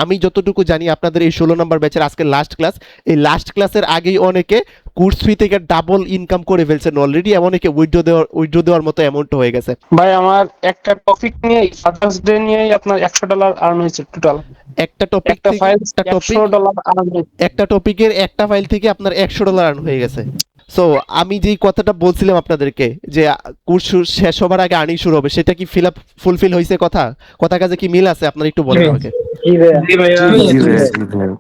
আমি যতটুকু জানি আপনাদের এই 16 নাম্বার ব্যাচের আজকে লাস্ট ক্লাস। এই লাস্ট ক্লাসের আগেই অনেকে কোর্স ফি থেকে ডাবল ইনকাম করে ফেলছেন অলরেডি, অনেকে উইথড্র দেওয়ার মতো অ্যামাউন্ট হয়ে গেছে। ভাই আমার একটা টপিক নিয়েই ফাদার্স ডে নিয়েই আপনার $100 আর্ন হয়েছে টোটাল। একটা টপিক একটা থেকে ফাইল একটা টপিক $100 আর্ন হয়েছে। একটা টপিকের একটা ফাইল থেকে আপনার $100 আর্ন হয়ে গেছে। সো আমি যেই কথাটা বলছিলাম আপনাদেরকে যে কোর্স শেষ হবার আগে আর্নিং শুরু হবে, সেটা কি ফুলফিল হয়েছে? কথা কাজে কি মিল আছে? আপনার একটু বলেন আমাকে।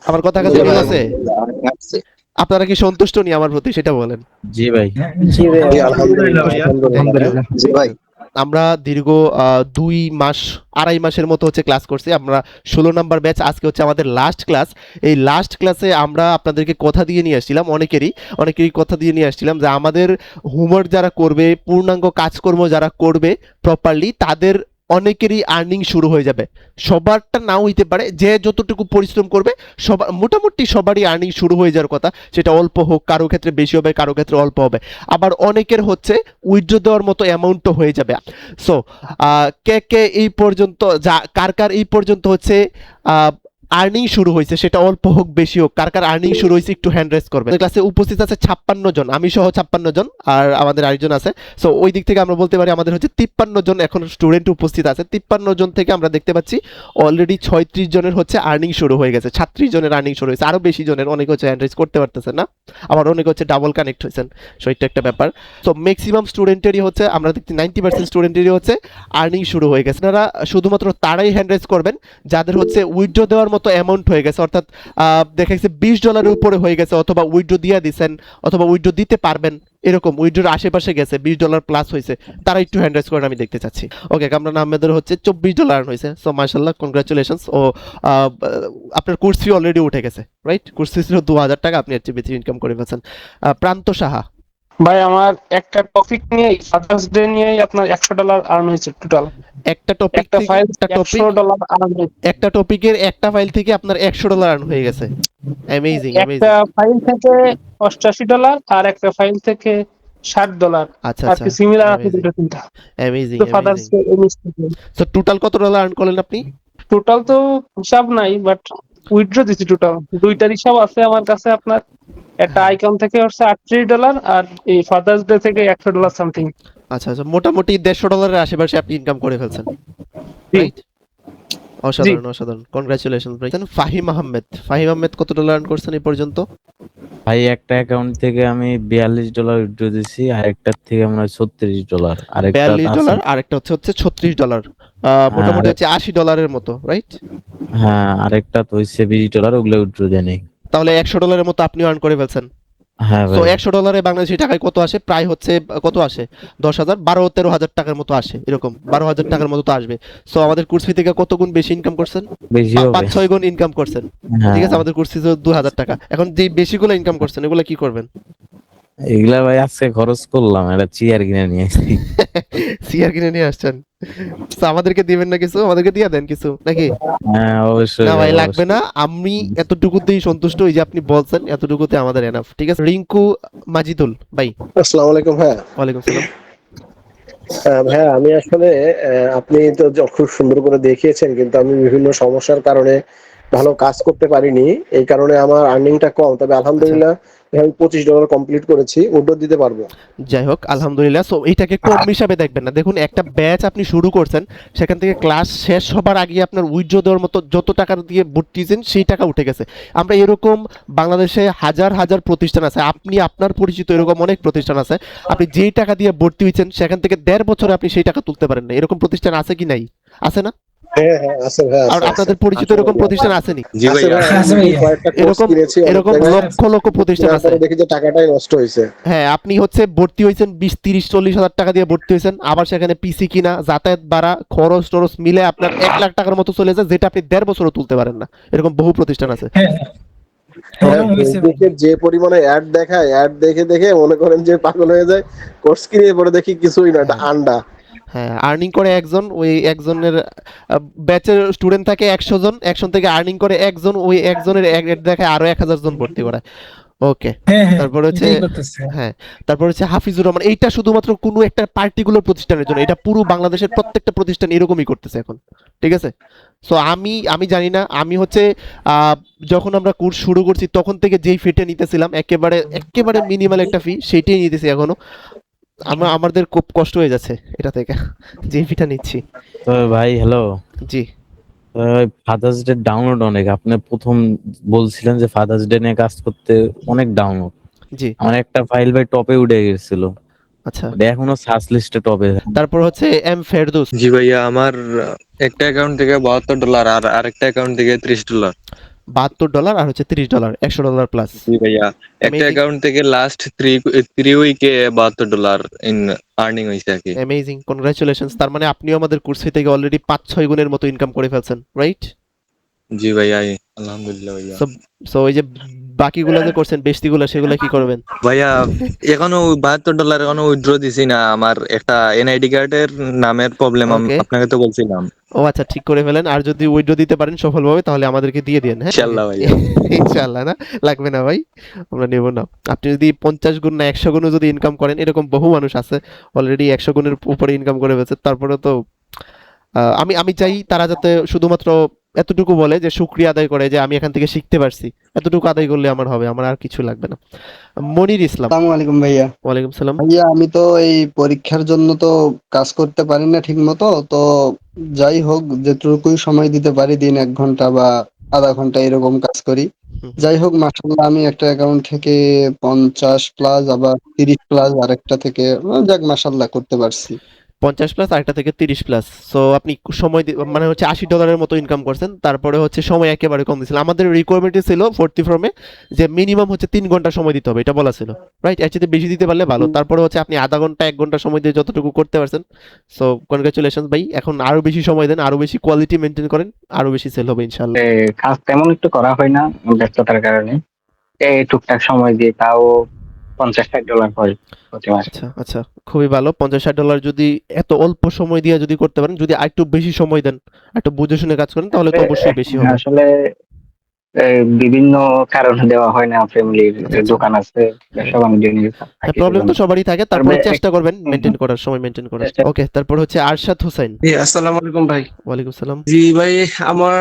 আমার কথা কাজে মিল আছে? আপনারা কি সন্তুষ্ট নি আমার প্রতি, সেটা বলেন। জি ভাই। জি ভাই। আমরা দীর্ঘ 2 মাস 2.5 মাসের মতো হচ্ছে ক্লাস করছি। আমরা 16 নাম্বার ব্যাচ, আজকে হচ্ছে আমাদের লাস্ট ক্লাস। এই লাস্ট ক্লাসে আমরা আপনাদেরকে কথা দিয়ে নিয়ে আসছিলাম, অনেকেরই কথা দিয়ে নিয়ে আসছিলাম যে আমাদের হোমওয়ার্ক যারা করবে, পূর্ণাঙ্গ কাজকর্ম যারা করবে প্রপারলি, তাদের অনেকেরই আর্নিং শুরু হয়ে যাবে। সবারটা নাও হইতে পারে, যে যতটুকু পরিশ্রম করবে মোটামুটি সবারই আর্নিং শুরু হয়ে যাওয়ার কথা। সেটা অল্প হোক, কারো ক্ষেত্রে বেশি হবে, কারো ক্ষেত্রে অল্প হবে। আবার অনেকের হচ্ছে উইথড্র দেওয়ার মতো অ্যামাউন্টও হয়ে যাবে। সো কে এই পর্যন্ত কার এই পর্যন্ত হচ্ছে আর্নিং শুরু হয়েছে, সেটা অল্প হোক বেশি হোক, কার আর্নিং শুরু হয়েছে একটু হ্যান্ড রেজ করবে। ক্লাসে উপস্থিত আছে 56 জন, আমি সহ 56 জন, আর আমাদের আরেকজন আছে। সো ওই দিক থেকে আমরা বলতে পারি আমাদের হচ্ছে 53 জন এখন স্টুডেন্ট উপস্থিত আছে। 53 জন থেকে আমরা দেখতে পাচ্ছি অলরেডি 36 জনের হচ্ছে আর্নিং শুরু হয়ে গেছে, 36 জনের আর্নিং শুরু হয়েছে, আরো বেশি জনের অনেকে হচ্ছে হ্যান্ড রেজ করতে পারতেছে না, আবার অনেকে হচ্ছে ডাবল কানেক্ট হয়েছেন। সো এটা একটা ব্যাপার। তো ম্যাক্সিমাম স্টুডেন্টেরই হচ্ছে, আমরা দেখছি 90% স্টুডেন্টেরই হচ্ছে আর্নিং শুরু হয়ে গেছে। আপনারা শুধুমাত্র তারাই হ্যান্ড রেজ করবেন যাদের হচ্ছে উইথড্র দেওয়ার মতো অ্যামাউন্ট হয়ে গেছে, অর্থাৎ দেখা গেছে $20 উপরে হয়ে গেছে, অথবা উইথড্র দিয়ে দিচ্ছেন, অথবা উইথড্র দিতে পারবেন, এরকম উইথড্রর আশেপাশে গেছে, $20 প্লাস হয়েছে, তারা একটু হ্যান্ড রেজ করেন, আমি দেখতে চাচ্ছি। ওকে, কামরান আহমেদের হচ্ছে $24 আর্ন হয়েছে। সো মাশাআল্লাহ, কংগ্রাচুলেশনস। ও আপনার কোর্স ফি অলরেডি উঠে গেছে, রাইট? কোর্স ফি ছিল 2000 টাকা, আপনি এর চেয়ে বেশি ইনকাম করে ফেলছেন। প্রান্ত সাহা, ভাই আমার একটা টপিক নিয়েই ফাদার্স ডে নিয়েই আপনার $100 আর্ন হয়েছে টোটাল। একটা টপিক একটা থেকে ফাইল $100 আর্ন হয়েছে। একটা টপিকের একটা ফাইল থেকে আপনার $100 আর্ন হয়ে গেছে। অ্যামেজিং, একটা ফাইল থেকে $88 আর একটা ফাইল থেকে $60। আচ্ছা আর কি সিমিলার আছে দুটো তিনটা। অ্যামেজিং, তো ফাদার্স ডে সো টোটাল কত ডলার আর্ন করলেন আপনি? টোটাল তো হিসাব নাই, বাট উইথড্র দিছি টোটাল দুইটার হিসাব আছে আমার কাছে। আপনার একটা আইকন থেকে হচ্ছে $38 আর এই ফাদার্স ডে থেকে $100 সামথিং। আচ্ছা, মোটামুটি $150 আশেপাশে আপনি ইনকাম করে ফেলছেন, জি। রাইট? অসাধারণ, কনগ্রাচুলেশন ভাই। ফাহিম আহমেদ কত ডলার আর্ন করছেন এই পর্যন্ত? ভাই একটা অ্যাকাউন্ট থেকে আমি $42 উইথড্র দিছি, আরেকটার থেকে আমরা $36, $42, আরেকটা হচ্ছে $36, মোটামুটি হচ্ছে $80 মতো, রাইট? হ্যাঁ, আরেকটা তো হচ্ছে $20, ওগুলো উইথড্র দেয় নাই। তাহলে $100 মতো আপনি আর্ন করে ফেলছেন। হ্যাঁ তো ভাই। $100 বাংলাদেশি টাকায় কত আসে? প্রায় হচ্ছে কত আসে? 10,000, 12-13,000 টাকার মতো আসে, এরকম 12,000 টাকার মতো তো আসবে। সো আমাদের কোর্স ফি থেকে কত গুণ বেশি ইনকাম করছেন? বেশি হবে। 5-6 গুণ ইনকাম করছেন, ঠিক আছে? আমাদের কোর্স ফি 2,000 টাকা। এখন যে বেশিগুলো ইনকাম করছেন, এগুলো কি করবেন? এগুলা ভাই আজকে খরচ করলাম, একটা চেয়ার কিনে নিয়ে আসছি। সিআর কিনে নিয়ে আসছেন। তো আমাদেরকে দিবেন না কিছু? আমাদেরকে দিয়ে দেন কিছু, নাকি? হ্যাঁ অবশ্যই না ভাই, অবশ্যই। লাগবে না, আমি এতটুকুতেই সন্তুষ্ট। ওই যে আপনি বলছেন, এতটুকুতে আমাদের এনাফ, ঠিক আছে? রিঙ্কু মাজিদুল ভাই, আসসালামু আলাইকুম ভাইয়া। ওয়ালাইকুম সালাম। ভাইয়া আমি আসলে আপনি তো খুব সুন্দর করে দেখিয়েছেন, কিন্তু আমি বিভিন্ন সমস্যার কারণে ভালো কাজ করতে পারিনি, এই কারণে আমার আর্নিংটা কম। তবে আলহামদুলিল্লাহ আমি $25 কমপ্লিট করেছি, উইথড্র দিতে পারবো। যাই হোক, আলহামদুলিল্লাহ। সো এইটাকে কম হিসাবে দেখবেন না। দেখুন, একটা ব্যাচ আপনি শুরু করছেন, সেখান থেকে ক্লাস শেষ হবার আগে আপনার উইথড্র দেওয়ার মতো যত টাকা দিয়ে ভর্তি হয়েছেন সেই টাকা উঠে গেছে। আমরা এরকম বাংলাদেশে হাজার হাজার প্রতিষ্ঠান আছে, আপনি আপনার পরিচিত এরকম অনেক প্রতিষ্ঠান আছে, আপনি যেই টাকা দিয়ে ভর্তি হয়েছেন সেখান থেকে 1.5 বছরে আপনি সেই টাকা তুলতে পারেন না। এরকম প্রতিষ্ঠান আছে কি নাই? আছে না? হ্যাঁ হ্যাঁ আছে ভাইয়া, আর আপনাদের পরিচিত এরকম প্রতিষ্ঠান আসেনি? জি ভাইয়া, আমি কয়েকটা কোর্স এরকম কিনেছি, এরকম লক্ষ লক্ষ প্রতিষ্ঠান আছে। তারপরে দেখি যে টাকাটাই নষ্ট হয়েছে। হ্যাঁ, আপনি হচ্ছে ভর্তি হয়েছেন 20-30-40 হাজার টাকা দিয়ে ভর্তি হয়েছেন, আবার সেখানে পিসি কিনা, যাতায়াত ভাড়া, খরচ টরচ মিলে আপনার 1 লাখ টাকার মতো চলে যায়, যেটা আপনি 1.5 বছরও তুলতে পারেন না। এরকম বহু প্রতিষ্ঠান আছে। ফেসবুকে যে পরিমাণে অ্যাড দেখায়, অ্যাড দেখে দেখে মনে করেন যে পাগল হয়ে যায়। কোর্স কিনে পরে দেখি কিছুই না, এটা আন্ডা। হ্যাঁ, আর্নিং করে একজন, ওই একজনের ব্যাচের স্টুডেন্ট থাকে 100 জন, 100 থেকে আর্নিং করে একজন, ওই একজনের অ্যাড দেখায় আরো 1000 জন ভর্তি করায়। ওকে, তারপর হচ্ছে হ্যাঁ, তারপর হচ্ছে হাফিজুর রহমান। এইটা শুধুমাত্র কোনো একটা পার্টিকুলার প্রতিষ্ঠানের জন্য, এটা পুরো বাংলাদেশের প্রত্যেকটা প্রতিষ্ঠান এরকমই করতেছে এখন, ঠিক আছে? সো আমি জানি না, আমি হচ্ছে যখন আমরা কোর্স শুরু করছি তখন থেকে যেই ফিটা নিতেছিলাম একেবারে মিনিমাল একটা ফি, সেটাই নিতেছি এখনো। আমাদের খুব কষ্ট হয়ে যাচ্ছে এটা থেকে যেই ফিটা নিচ্ছি। তো ভাই হ্যালো, জি ফাদার্স ডে ডাউনলোড অনেক, আপনি প্রথম বলছিলেন যে ফাদার্স ডে নিয়ে কাজ করতে অনেক ডাউনলোড। জি আমার একটা ফাইল ভাই টপে উঠে গেছিল, আচ্ছা। ওটা এখনো সার্চ লিস্টে টপে। তারপর হচ্ছে এম ফেরদৌস। জি ভাইয়া, আমার একটা অ্যাকাউন্ট থেকে $72 আর আরেকটা অ্যাকাউন্ট থেকে $30। $72 আর হচ্ছে $30, $100 প্লাস। জি ভাইয়া, একটা Amazing. অ্যাকাউন্ট থেকে লাস্ট থ্রি উইকে $72 ইন আর্নিং হয়েছে আর কি। Amazing, congratulations. তার মানে আপনিও আমাদের কোর্স থেকে অলরেডি 5-6 গুণের মতো ইনকাম করে ফেলছেন, রাইট? জি ভাইয়া, আলহামদুলিল্লাহ ভাইয়া। সো ওই যে বাকিগুলো যে করছেন বেশিগুলো, সেগুলো কি করবেন? ভাইয়া এখনো $72 এখনো উইথড্র দিছি না, আমার একটা এনআইডি কার্ডের নামের প্রবলেম, Okay. আপনাকে তো বলছিলাম। ও আচ্ছা, ঠিক করে ফেলেন। আর যদি উইথড্র দিতে পারেন সফলভাবে তাহলে আমাদেরকে দিয়ে দিন, হ্যাঁ? ইনশাআল্লাহ ভাইয়া। ইনশাআল্লাহ। না লাগবে না ভাই, আমরা নেব না। আপনি যদি 50 গুণ না 100 গুণও যদি ইনকাম করেন, এরকম বহু মানুষ আছে অলরেডি 100 গুণের উপরে ইনকাম করে ফেলছে, তারপরে তো আমি চাই তারা যাতে শুধুমাত্র এতটুকু বলে যে শুকরিয়া আদায় করে যে আমি এখান থেকে শিখতে পারছি, এতটুকু আদায় করলে আমার হবে, আমার আর কিছু লাগবে না। মনির ইসলাম। আসসালামু আলাইকুম ভাইয়া। ওয়ালাইকুম সালাম। ভাইয়া আমি তো এই পরীক্ষার জন্য তো কাজ করতে পারি না ঠিক মতো, তো যাই হোক যেটুকুই সময় দিতে পারি, দিন 1 ঘন্টা বা আধা ঘন্টা এরকম কাজ করি। হুম। যাই হোক মাশাআল্লাহ আমি একটা অ্যাকাউন্ট থেকে 50 প্লাস আবার 30 প্লাস আরেকটা থেকে যাক মাশাআল্লাহ করতে পারছি। 50 প্লাস আরেকটা থেকে 30 প্লাস। সো আপনি সময় মানে হচ্ছে $80 মতো ইনকাম করছেন, তারপরে হচ্ছে সময় একেবারে কম দিয়েছিল। আমাদের রিকোয়ারমেন্ট ছিল 40 ফর্মে যে মিনিমাম হচ্ছে 3 ঘন্টা সময় দিতে হবে, এটা বলা ছিল, রাইট? এর চেয়ে বেশি দিতে পারলে ভালো। তারপরে হচ্ছে আপনি আধা ঘন্টা 1 ঘন্টা সময় দিয়ে যতটুকু করতে পারছেন, সো কনগ্রাচুলেশনস ভাই। এখন আরো বেশি সময় দেন, আরো বেশি কোয়ালিটি মেনটেন করেন, আরো বেশি সেল হবে ইনশাআল্লাহ। কাজ তেমন একটু করা হয় না ব্যস্ততার কারণে, এই টুকটাক সময় দিয়ে তাও $50-60 হয় প্রতি মাসে। আচ্ছা আচ্ছা, খুবই ভালো। $50-60 যদি এত অল্প সময় দিয়ে যদি করতে পারেন, যদি আরেকটু বেশি সময় দেন, একটু বুঝে শুনে কাজ করেন, তাহলে তো অবশ্যই বেশি হবে। আসলে বিভিন্ন কারণে দেওয়া হয় না, ফ্যামিলির আচ্ছা, আচ্ছা। দোকান আছে, ব্যবসা বাণিজ্য নিয়ে হ্যাঁ, প্রবলেম তো সবারই থাকে, তারপরে তবে চেষ্টা করবেন হুম, মেনটেন করার, সময় মেনটেন করার। চেষ্টা- ওকে, তারপর হচ্ছে আরশাদ হোসেন। জি আসসালামু আলাইকুম ভাই। ওয়ালাইকুম সালাম। জি ভাই, আমার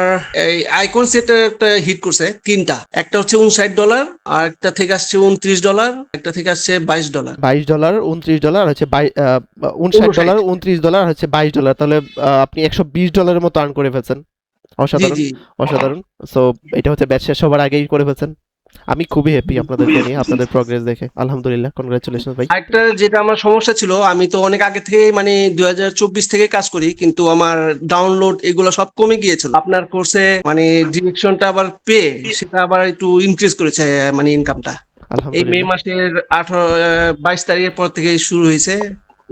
এই আইকন সেট একটা হিট করছে তিনটা, একটা হচ্ছে $59, আর একটা থেকে আসছে $29, একটা থেকে আসছে $22। $22, $29 আর হচ্ছে $59, $29 আর হচ্ছে $22, তাহলে আপনি $120 মতো আর্ন করে ফেলছেন। জি অসাধারণ, জি। অসাধারণ। সো এটা হচ্ছে ব্যাচ শেষ হবার আগেই করে ফেলছেন। আমি খুবই হ্যাপি আপনাদেরকে নিয়ে, আপনাদের প্রগ্রেস দেখে। আলহামদুলিল্লাহ, কনগ্রাচুলেশন ভাই। আরেকটা যেটা আমার সমস্যা ছিল, আমি তো অনেক আগে থেকে মানে 2024 থেকে কাজ করি, কিন্তু আমার ডাউনলোড এগুলো সব কমে গিয়েছিল। আপনার কোর্সে মানে ডিরেকশনটা আবার পেয়ে সেটা আবার একটু ইনক্রিজ করেছে, মানে ইনকামটা এই মে আলহামদুলিল্লাহ। মাসের 22 তারিখের পর থেকে শুরু হয়েছে,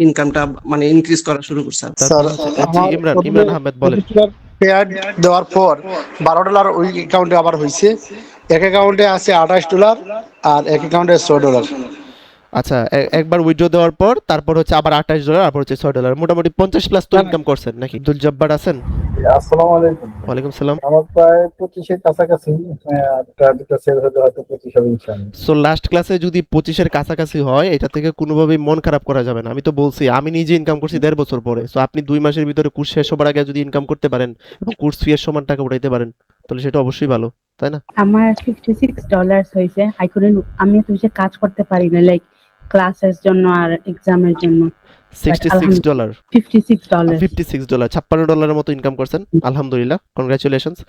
ইনকামটা মানে ইনক্রিজ করা শুরু করছে। তারপর হচ্ছে জি, ইমরান আহমেদ বলেন। পেয়ার দেওয়ার পর $12 ওই অ্যাকাউন্টে আবার হয়েছে। এক অ্যাকাউন্টে আছে $28 আর এক অ্যাকাউন্টে $100। আচ্ছা, একবার উইথড্র দেওয়ার পর তারপর হচ্ছে আবার $28, তারপর হচ্ছে $6, মোটামুটি 50 প্লাস তো ইনকাম করছেন নাকি? আব্দুল জব্বার আছেন? আসসালামু আলাইকুম। ওয়ালাইকুম সালাম। আমার প্রায় 25-এর কাছাকাছি, একটা দুটো সেল হলে হয়তো 25 হবে ইনশাআল্লাহ। সো লাস্ট ক্লাসে যদি 25-এর কাছাকাছি হয়, এটা থেকে কোনোভাবেই মন খারাপ করা যাবে না। আমি তো বলছি, আমি নিজে ইনকাম করছি 1.5 বছর পরে। সো আপনি 2 মাসের ভিতরে কোর্স শেষ হবার আগে যদি ইনকাম করতে পারেন এবং কোর্স ফি এর সমান টাকা উঠাইতে পারেন, তাহলে সেটা অবশ্যই ভালো, তাই না? আমার $56 হয়েছে। আমি এত বেশি কাজ করতে পারি না, লাইক ক্লাসের জন্য আর এক্সামের জন্য। $66, $56 $56, $56 মতো ইনকাম করছেন, আলহামদুলিল্লাহ, কনগ্রাচুলেশনস।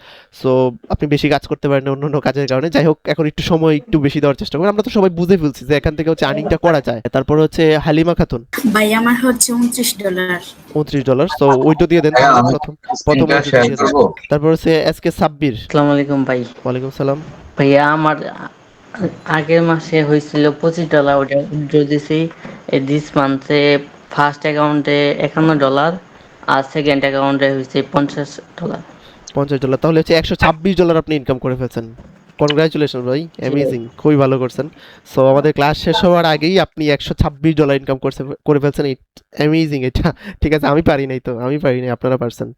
সো আপনি বেশি কাজ করতে পারেন অন্য কাজের কারণে। যাই হোক, এখন একটু সময় একটু বেশি দেওয়ার চেষ্টা করুন। আমরা তো সবাই বুঝে ফেলছি যে এখান থেকে হচ্ছে আর্নিংটা করা যায়। তারপর হচ্ছে হালিমা খাতুন। ভাই আমার হচ্ছে $29। $29, সো ওইটা দিয়ে দেন প্রথম ওইটা দিয়ে দেন। তারপর হচ্ছে এসকে সাব্বির। আসসালামু আলাইকুম ভাই। ওয়ালাইকুম সালাম। ভাইয়া আমার আগের মাসে হয়েছিল $25, ওটা উইথড্র দিছি। দিস মান্থে ফার্স্ট অ্যাকাউন্টে $51 আর সেকেন্ড অ্যাকাউন্টে হয়েছে $50। $50, তাহলে হচ্ছে $126 আপনি ইনকাম করে ফেলছেন। কনগ্রাচুলেশন ভাই, অ্যামেজিং, খুবই ভালো করছেন। সো আমাদের ক্লাস শেষ হওয়ার আগেই আপনি $126 ইনকাম করে ফেলছেন, অ্যামেজিং এটা। ঠিক আছে, আমি পারি নাই, আপনারা পারছেন।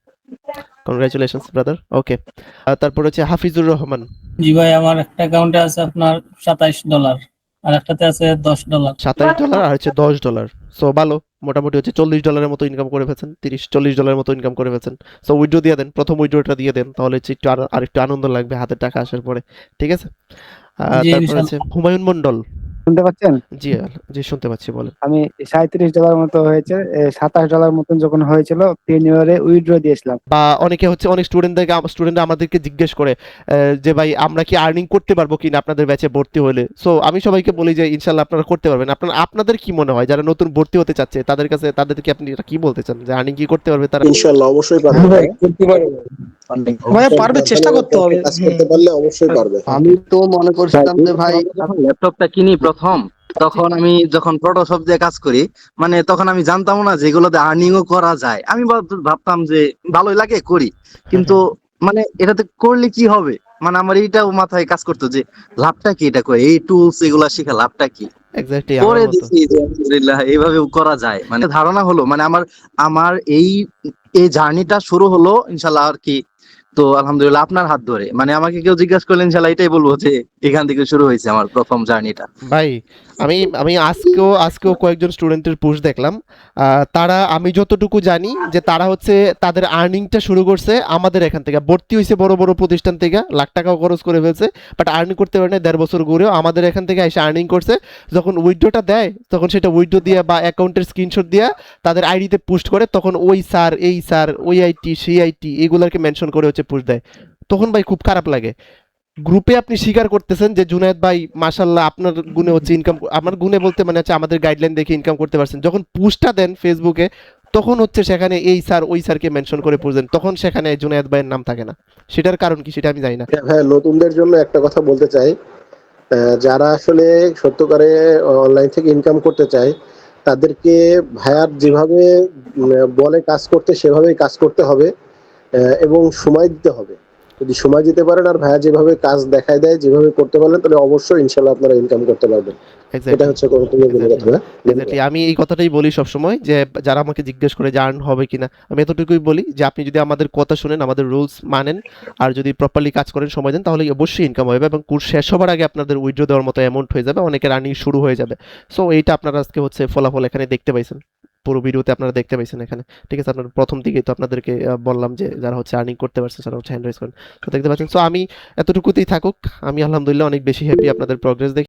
Congratulations brother. ওকে, তারপর হচ্ছে হাফিজুর রহমান। জি ভাই, আমার একটা অ্যাকাউন্টে আছে আপনার $27 আর একটাতে আছে $10। $27 আর হচ্ছে $10, সো ভালো, মোটামুটি হচ্ছে $40 মতো ইনকাম করে ফেলছেন, $30-40 মতো ইনকাম করে ফেলছেন। সো উইথড্র দিয়ে দেন, প্রথম উইথড্রটা দিয়ে দেন, তাহলে হচ্ছে একটু আরেকটু আনন্দ লাগবে হাতে টাকা আসার পরে, ঠিক আছে? জি তারপর ইনশাল্লাহ। হচ্ছে হুমায়ুন মন্ডল। শুনতে পাচ্ছেন? জি জি শুনতে পাচ্ছি, বলেন। আমি $37 মতো হয়েছে, $27 মতন যখন হয়েছিল প্রিমিয়ারে উইথড্র দিয়েছিলাম। বা অনেকে হচ্ছে অনেক স্টুডেন্টরা আমাদেরকে জিজ্ঞেস করে যে ভাই আমরা কি আর্নিং করতে পারবো কিনা আপনাদের ব্যাচে ভর্তি হলে। সো আমি সবাইকে বলি যে ইনশাল্লাহ আপনারা করতে পারবেন। আপনাদের কি মনে হয় যারা নতুন ভর্তি হতে চাচ্ছে তাদেরকে আপনি এটা কি বলতে চান যে আর্নিং কি করতে পারবে তারা? ইনশাআল্লাহ অবশ্যই পারবে ভাই, করতে পারবে ভাইয়া, পারবে, চেষ্টা করতে হবে। কাজ করতে পারলে অবশ্যই পারবে। আমি তো মনে করছিলাম যে ভাই যখন ল্যাপটপটা কিনি প্রথম, তখন আমি যখন ফটোশপ দিয়ে কাজ করি, মানে তখন আমি জানতাম না যে এগুলোতে আর্নিংও করা যায়। আমি ভাবতাম যে ভালোই লাগে করি, কিন্তু মানে এটাতে করলে কি হবে, মানে আমার এইটাও মাথায় কাজ করতো যে লাভটা কি এটা করে, এই টুলস এগুলা শিখা লাভটা কি। এক্স্যাক্টলি করে দিচ্ছি যে আলহামদুলিল্লাহ এইভাবে করা যায়, মানে ধারণা হলো, মানে আমার এই জার্নিটা শুরু হলো ইনশাল্লাহ আর কি। তো আলহামদুলিল্লাহ আপনার হাত ধরে, মানে আমাকে কেউ জিজ্ঞাসা করলে ইনশাল্লাহ এটাই বলবো যে এখান থেকে শুরু হয়েছে আমার প্রথম জার্নিটা। ভাই আমি আজকেও কয়েকজন স্টুডেন্টের পোস্ট দেখলাম, তারা, আমি যতটুকু জানি যে তারা হচ্ছে তাদের আর্নিংটা শুরু করছে আমাদের এখান থেকে, ভর্তি হয়েছে বড় বড় প্রতিষ্ঠান থেকে, লাখ টাকাও খরচ করে ফেলছে, বাট আর্নিং করতে পারে না। 1.5 বছর ঘুরেও আমাদের এখান থেকে এসে আর্নিং করছে। যখন উইথড্রটা দেয় তখন সেটা উইথড্র দিয়ে বা অ্যাকাউন্টের স্ক্রিনশট দিয়ে তাদের আইডিতে পোস্ট করে, তখন ওই স্যার, এই স্যার, ওই আইটি, সেই আইটি এগুলোকে মেনশন করে হচ্ছে পোস্ট দেয়। তখন ভাই খুব খারাপ লাগে। গ্রুপে আপনি স্বীকার করতেছেন যে জুনায়েদ ভাই মাশাল্লাহ আপনার গুণে হচ্ছে ইনকাম, আমার গুণে বলতে মানে হচ্ছে আমাদের গাইডলাইন দেখে ইনকাম করতে পারছেন। যখন পোস্টটা দেন ফেসবুকে তখন হচ্ছে সেখানে এই স্যার ওই স্যারকে মেনশন করে পোস্ট দেন, তখন সেখানে জুনায়েদ ভাইয়ের নাম থাকে না। সেটার কারণ কি সেটা আমি জানি না। হ্যাঁ, নতুনদের জন্য একটা কথা বলতে চাই, যারা আসলে সত্যকারে অনলাইন থেকে ইনকাম করতে চায় তাদেরকে ভাইয়ার যেভাবে বলে কাজ করতে সেভাবেই কাজ করতে হবে, এবং সময় দিতে হবে। যদি সময় দিতে পারেন আর ভাইয়া যেভাবে কাজ দেখায় দেয় যেভাবে করতে পারলেন, তাহলে অবশ্যই ইনশাল্লাহ আপনারা ইনকাম করতে পারবেন। এটা হচ্ছে গুরুত্বপূর্ণ কথা। এক্স্যাক্টলি আমি এই কথাটাই বলি সবসময় যে যারা আমাকে জিজ্ঞেস করে যে আর্ন হবে কিনা, আমি এতটুকুই বলি যে আপনি যদি আমাদের কথা শুনেন, আমাদের রুলস মানেন, আর যদি প্রপারলি কাজ করেন, সময় দেন, তাহলে অবশ্যই ইনকাম হবে এবং কোর্স শেষ হবার আগে আপনাদের উইথড্র দেওয়ার মতো অ্যামাউন্ট হয়ে যাবে, অনেকের আর্নিং শুরু হয়ে যাবে। সো এইটা আপনারা আজকে হচ্ছে ফলাফল এখানে দেখতে পাইছেন, পুরো ভিডিওতে আপনারা দেখতে পাইছেন এখানে, ঠিক আছে? আপনার প্রথম দিকেই তো আপনাদেরকে বললাম যে যারা হচ্ছে আর্নিং করতে পারছেন তারা হচ্ছে হ্যান্ড রাইজ করেন, তো দেখতে পাচ্ছেন। সো আমি এতটুকুতেই থাকুক, আমি আলহামদুলিল্লাহ অনেক বেশি হ্যাপি আপনাদের প্রোগ্রেস দেখে।